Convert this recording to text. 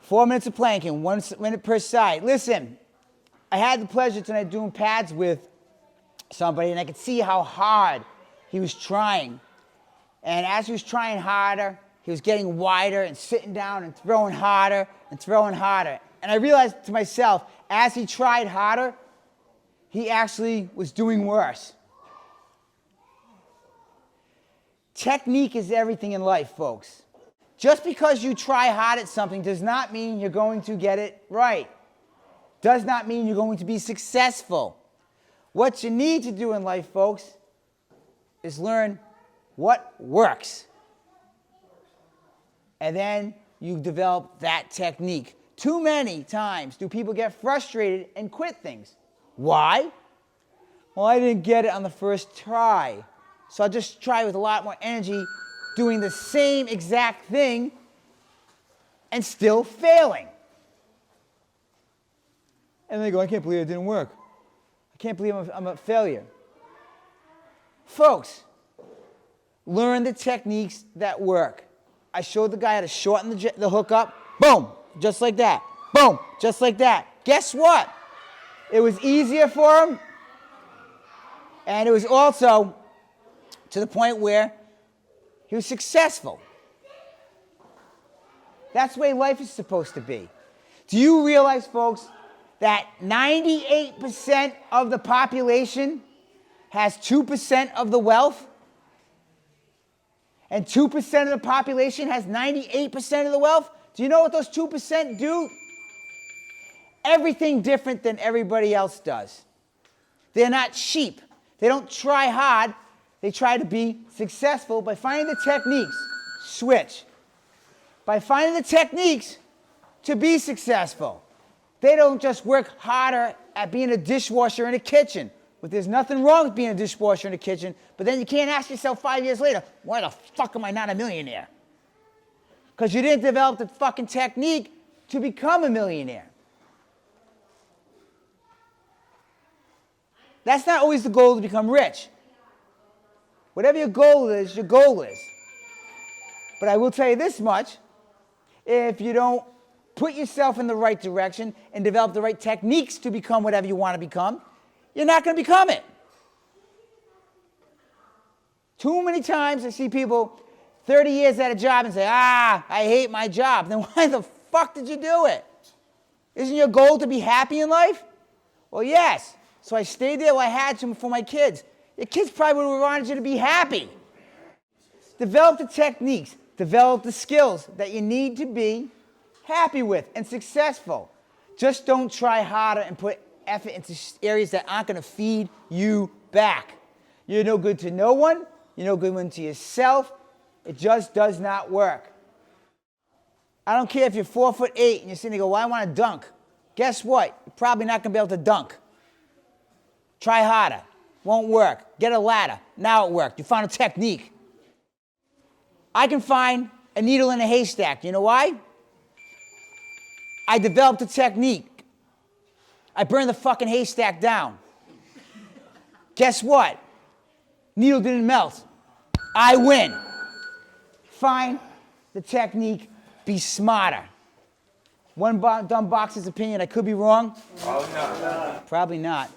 4 minutes of planking, 1 minute per side. Listen, I had the pleasure tonight doing pads with somebody, and I could see how hard he was trying. And as he was trying harder, he was getting wider and sitting down and throwing harder and throwing harder. And I realized to myself, as he tried harder, he actually was doing worse. Technique is everything in life, folks. Just because you try hard at something does not mean you're going to get it right. Does not mean you're going to be successful. What you need to do in life, folks, is learn what works. And then you develop that technique. Too many times do people get frustrated and quit things. Why? Well, I didn't get it on the first try. So I'll just try with a lot more energy, doing the same exact thing and still failing. And they go, I can't believe it didn't work. I can't believe I'm a failure. Folks, learn the techniques that work. I showed the guy how to shorten the hook up. Boom, just like that. Boom, just like that. Guess what? It was easier for him. And it was also to the point where he was successful. That's the way life is supposed to be. Do you realize, folks, that 98% of the population has 2% of the wealth? And 2% of the population has 98% of the wealth? Do you know what those 2% do? Everything different than everybody else does. They're not sheep. They don't try hard. They try to be successful by finding the techniques. Switch. By finding the techniques to be successful. They don't just work harder at being a dishwasher in a kitchen. But there's nothing wrong with being a dishwasher in a kitchen. But then you can't ask yourself 5 years later, why the fuck am I not a millionaire? Because you didn't develop the fucking technique to become a millionaire. That's not always the goal to become rich. Whatever your goal is, your goal is. But I will tell you this much. If you don't put yourself in the right direction and develop the right techniques to become whatever you want to become, you're not going to become it. Too many times I see people 30 years at a job and say, I hate my job. Then why the fuck did you do it? Isn't your goal to be happy in life? Well, yes. So I stayed there while I had to for my kids. Your kids probably would have wanted you to be happy. Develop the techniques. Develop the skills that you need to be happy with and successful. Just don't try harder and put effort into areas that aren't going to feed you back. You're no good to no one. You're no good to yourself. It just does not work. I don't care if you're 4'8" and you're sitting there and go, well, I want to dunk. Guess what? You're probably not going to be able to dunk. Try harder. Won't work. Get a ladder. Now it worked. You found a technique. I can find a needle in a haystack. You know why? I developed a technique. I burned the fucking haystack down. Guess what? Needle didn't melt. I win. Find the technique. Be smarter. One dumb boxer's opinion. I could be wrong. Probably not. Probably not.